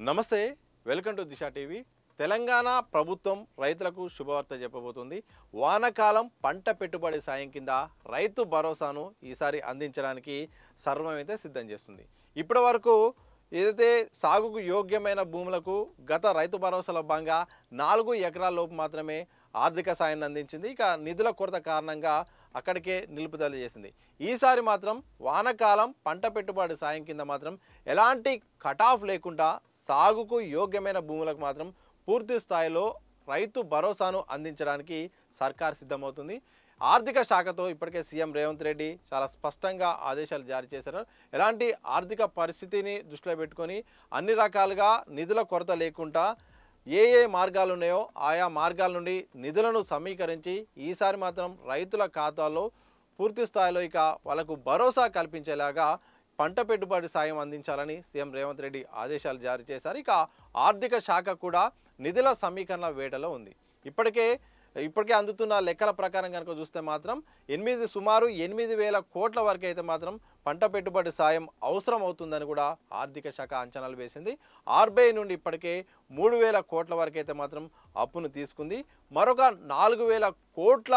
నమస్తే welcome to Disha TV Telangana ప్రభుత్వం రైతులకు శుభవార్త చెప్పబోతుంది. వానాకాలం పంట పెట్టుబడి సాయం కింద రైతు భరోసాను ఈసారి అందించడానికి సర్వమైతే సిద్ధం చేస్తుంది. ఇప్పటివరకు ఏదైతే సాగుకు యోగ్యమైన భూములకు గత రైతు భరోసాలో భాగంగా 4 ఎకరాల లోపు మాత్రమే ఆర్థిక సాయాన్ని అందించింది. ఇక నిధుల కొరత కారణంగా అక్కడికే నిలుపుదల చేసింది. ఈసారి మాత్రం వానాకాలం పంట పెట్టుబడి సాయం కింద మాత్రం ఎలాంటి కటాఫ్ లేకుండా సాగుకు యోగ్యమైన భూములకు మాత్రం పూర్తి స్థాయిలో రైతు భరోసాను అందించడానికి సర్కార్ సిద్ధమవుతుంది. ఆర్థిక శాఖతో ఇప్పటికే సీఎం రేవంత్ రెడ్డి చాలా స్పష్టంగా ఆదేశాలు జారీ చేశారు. ఎలాంటి ఆర్థిక పరిస్థితిని దృష్టిలో పెట్టుకొని అన్ని రకాలుగా నిధుల కొరత లేకుండా ఏ మార్గాలు ఉన్నాయో ఆయా మార్గాల నుండి నిధులను సమీకరించి ఈసారి మాత్రం రైతుల ఖాతాల్లో పూర్తి స్థాయిలో ఇక వాళ్ళకు భరోసా కల్పించేలాగా పంట పెట్టుబడి సాయం అందించాలని సీఎం రేవంత్ రెడ్డి ఆదేశాలు జారీ చేశారు. ఇక ఆర్థిక శాఖ కూడా నిధుల సమీకరణ వేటలో ఉంది. ఇప్పటికే అందుతున్న లెక్కల ప్రకారం కనుక చూస్తే మాత్రం సుమారు 8,000 కోట్ల వరకు అయితే మాత్రం పంట పెట్టుబడి సాయం అవసరం అవుతుందని కూడా ఆర్థిక శాఖ అంచనాలు వేసింది. ఆర్బీఐ నుండి ఇప్పటికే 3,000 కోట్ల వరకు అయితే మాత్రం అప్పును తీసుకుంది. మరొక 4,000 కోట్ల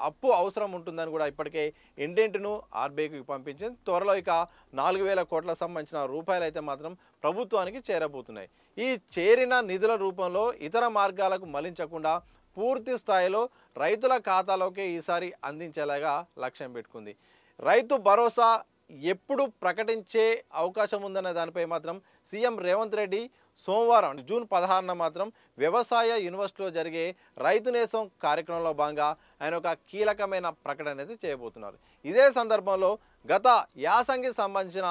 అప్పు అవసరం ఉంటుందని కూడా ఇప్పటికే ఇండెంట్ను ఆర్బీఐకి పంపించింది. త్వరలో ఇక 4,000 కోట్లకు సంబంధించిన రూపాయలు అయితే మాత్రం ప్రభుత్వానికి చేరబోతున్నాయి. ఈ చేరిన నిధుల రూపంలో ఇతర మార్గాలకు మళ్లించకుండా పూర్తి స్థాయిలో రైతుల ఖాతాలోకే ఈసారి అందించేలాగా లక్ష్యం పెట్టుకుంది. రైతు భరోసా ఎప్పుడు ప్రకటించే అవకాశం ఉందనే దానిపై మాత్రం సీఎం రేవంత్ రెడ్డి సోమవారం జూన్ 16న మాత్రం వ్యవసాయ యూనివర్సిటీలో జరిగే రైతు నేస్తం కార్యక్రమంలో భాగంగా ఆయన ఒక కీలకమైన ప్రకటన అనేది చేయబోతున్నారు. ఇదే సందర్భంలో గత యాసంగికి సంబంధించిన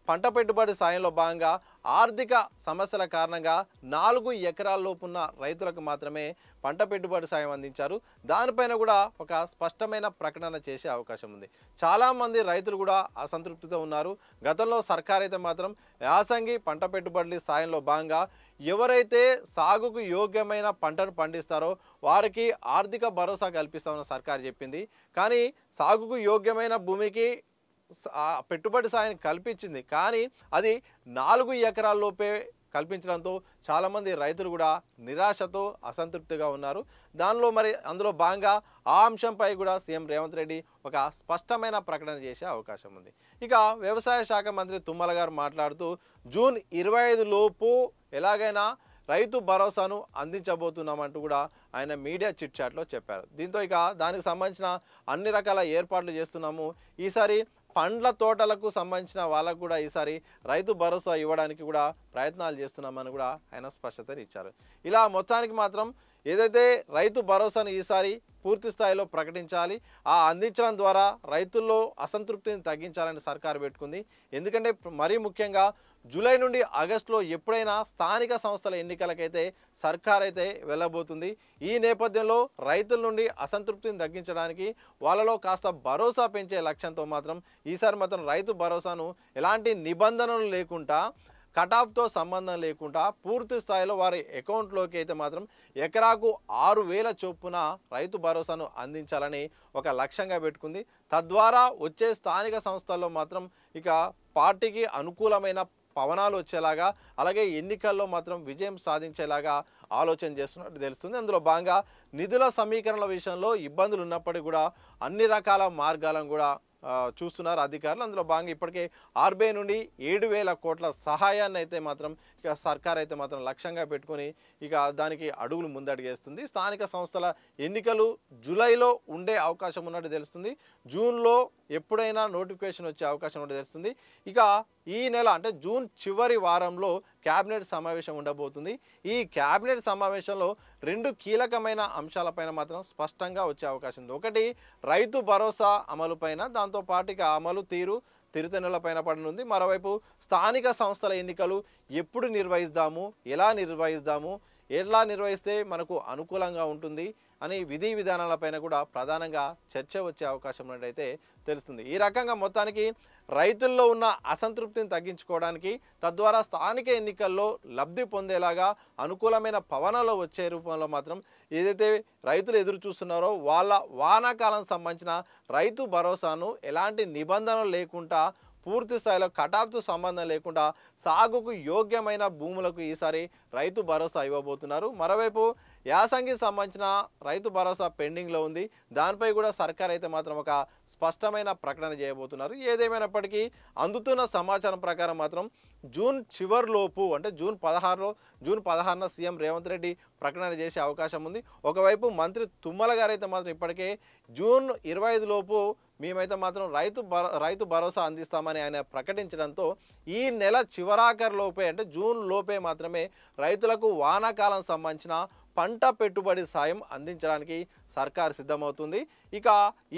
పంట పెట్టుబడి సాయంలో భాగంగా ఆర్థిక సమస్యల కారణంగా 4 ఎకరాల లోపున్న రైతులకు మాత్రమే పంట పెట్టుబడి సాయం అందించారు. దానిపైన కూడా ఒక స్పష్టమైన ప్రకటన చేసే అవకాశం ఉంది. చాలామంది రైతులు కూడా అసంతృప్తితో ఉన్నారు. గతంలో సర్కార్ అయితే మాత్రం యాసంగి పంట పెట్టుబడి సాయంలో భాగంగా ఎవరైతే సాగుకు యోగ్యమైన పంటను పండిస్తారో వారికి ఆర్థిక భరోసా కల్పిస్తామని సర్కార్ చెప్పింది. కానీ సాగుకు యోగ్యమైన భూమికి పెట్టుబడి సాయం కల్పించింది, కానీ అది 4 ఎకరాల లోపే కల్పించడంతో చాలామంది రైతులు కూడా నిరాశతో అసంతృప్తిగా ఉన్నారు. అందులో భాగంగా ఆ అంశంపై కూడా సీఎం రేవంత్ రెడ్డి ఒక స్పష్టమైన ప్రకటన చేసే అవకాశం ఉంది. ఇక వ్యవసాయ శాఖ మంత్రి తుమ్మల గారు మాట్లాడుతూ జూన్ 25 లోపు ఎలాగైనా రైతు భరోసాను అందించబోతున్నామంటూ కూడా ఆయన మీడియా చిట్ చాట్లో చెప్పారు. దీంతో ఇక దానికి సంబంధించిన అన్ని రకాల ఏర్పాట్లు చేస్తున్నాము. ఈసారి పండ్ల తోటలకు సంబంధించిన వాళ్ళకు కూడా ఈసారి రైతు భరోసా ఇవ్వడానికి కూడా ప్రయత్నాలు చేస్తున్నామని కూడా ఆయన స్పష్టత ఇచ్చారు. ఇలా మొత్తానికి మాత్రం ఏదైతే రైతు భరోసాను ఈసారి పూర్తి స్థాయిలో ప్రకటించాలి, ఆ అందించడం ద్వారా రైతుల్లో అసంతృప్తిని తగ్గించాలని సర్కారు పెట్టుకుంది. ఎందుకంటే మరీ ముఖ్యంగా జూలై నుండి ఆగస్టులో ఎప్పుడైనా స్థానిక సంస్థల ఎన్నికలకైతే సర్కార్ అయితే వెళ్ళబోతుంది. ఈ నేపథ్యంలో రైతుల నుండి అసంతృప్తిని తగ్గించడానికి వాళ్ళలో కాస్త భరోసా పెంచే లక్ష్యంతో మాత్రం ఈసారి మాత్రం రైతు భరోసాను ఎలాంటి నిబంధనలు లేకుండా కటాఫ్తో సంబంధం లేకుండా పూర్తి స్థాయిలో వారి అకౌంట్లోకి అయితే మాత్రం ఎకరాకు 6,000 చొప్పున రైతు భరోసాను అందించాలని ఒక లక్ష్యంగా పెట్టుకుంది. తద్వారా వచ్చే స్థానిక సంస్థల్లో మాత్రం ఇక పార్టీకి అనుకూలమైన పవనాలు వచ్చేలాగా, అలాగే ఎన్నికల్లో మాత్రం విజయం సాధించేలాగా ఆలోచన చేస్తున్నట్టు తెలుస్తుంది. అందులో భాగంగా నిధుల సమీకరణల విషయంలో ఇబ్బందులు ఉన్నప్పటికీ కూడా అన్ని రకాల మార్గాలను కూడా చూస్తున్నారు అధికారులు. అందులో భాగంగా ఇప్పటికే ఆర్బీఐ నుండి 7,000 కోట్ల సహాయాన్ని అయితే మాత్రం ఇక సర్కార్ అయితే మాత్రం లక్ష్యంగా పెట్టుకొని ఇక దానికి అడుగులు ముందడుగేస్తుంది. స్థానిక సంస్థల ఎన్నికలు జూలైలో ఉండే అవకాశం ఉన్నట్టు తెలుస్తుంది. జూన్లో ఎప్పుడైనా నోటిఫికేషన్ వచ్చే అవకాశం ఉన్నట్టు తెలుస్తుంది. ఇక ఈ నెల అంటే జూన్ చివరి వారంలో క్యాబినెట్ సమావేశం ఉండబోతుంది. ఈ క్యాబినెట్ సమావేశంలో 2 కీలకమైన అంశాలపైన మాత్రం స్పష్టంగా వచ్చే అవకాశం ఉంది. ఒకటి రైతు భరోసా అమలుపైన, దాంతోపాటు అమలు తీరుతెన్నులపైన పడనుంది. మరోవైపు స్థానిక సంస్థల ఎన్నికలు ఎప్పుడు నిర్వహిస్తాము, ఎలా నిర్వహిస్తే మనకు అనుకూలంగా ఉంటుంది అని విధి విధానాలపైన కూడా ప్రధానంగా చర్చ వచ్చే అవకాశం ఉన్నట్టయితే తెలుస్తుంది. ఈ రకంగా మొత్తానికి రైతుల్లో ఉన్న అసంతృప్తిని తగ్గించుకోవడానికి, తద్వారా స్థానిక ఎన్నికల్లో లబ్ధి పొందేలాగా అనుకూలమైన పవనాలు వచ్చే రూపంలో మాత్రం ఏదైతే రైతులు ఎదురు చూస్తున్నారో వాళ్ళ వానాకాలం సంబంధించిన రైతు భరోసాను ఎలాంటి నిబంధనలు లేకుండా పూర్తి స్థాయిలో కటాఫ్తో సంబంధం లేకుండా సాగుకు యోగ్యమైన భూములకు ఈసారి రైతు భరోసా ఇవ్వబోతున్నారు. మరోవైపు యాసంగికి సంబంధించిన రైతు భరోసా పెండింగ్లో ఉంది. దానిపై కూడా సర్కార్ అయితే మాత్రం ఒక స్పష్టమైన ప్రకటన చేయబోతున్నారు. ఏదేమైనప్పటికీ అందుతున్న సమాచారం ప్రకారం మాత్రం జూన్ చివరిలోపు అంటే జూన్ 16న సీఎం రేవంత్ రెడ్డి ప్రకటన చేసే అవకాశం ఉంది. ఒకవైపు మంత్రి తుమ్మల గారు అయితే మాత్రం ఇప్పటికే జూన్ 25 లోపు మేమైతే మాత్రం రైతు భరోసా అందిస్తామని ఆయన ప్రకటించడంతో ఈ నెల చివరాఖరు లోపే అంటే జూన్ లోపే మాత్రమే రైతులకు వానాకాలం సంబంధించిన పంట పెట్టుబడి సాయం అందించడానికి సర్కార్ సిద్ధమవుతుంది. ఇక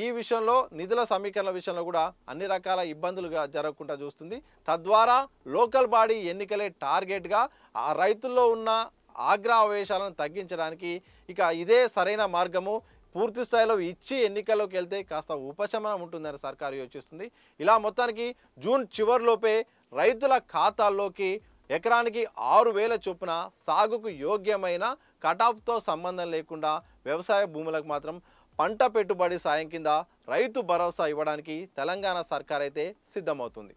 ఈ విషయంలో నిధుల సమీకరణ విషయంలో కూడా అన్ని రకాల ఇబ్బందులుగా జరగకుండా చూస్తుంది. తద్వారా లోకల్ బాడీ ఎన్నికలే టార్గెట్గా ఆ రైతుల్లో ఉన్న ఆగ్రహవేశాలను తగ్గించడానికి ఇక ఇదే సరైన మార్గము. పూర్తి స్థాయిలో ఇచ్చి ఎన్నికల్లోకి వెళ్తే కాస్త ఉపశమనం ఉంటుందని సర్కారు యోచిస్తుంది. ఇలా మొత్తానికి జూన్ చివరిలోపే రైతుల ఖాతాల్లోకి ఎకరానికి 6,000 చొప్పున సాగుకు యోగ్యమైన కటాఫ్తో సంబంధం లేకుండా వ్యవసాయ భూములకు మాత్రం పంట పెట్టుబడి సాయం కింద రైతు భరోసా ఇవ్వడానికి తెలంగాణ సర్కార్ అయితే సిద్ధమవుతుంది.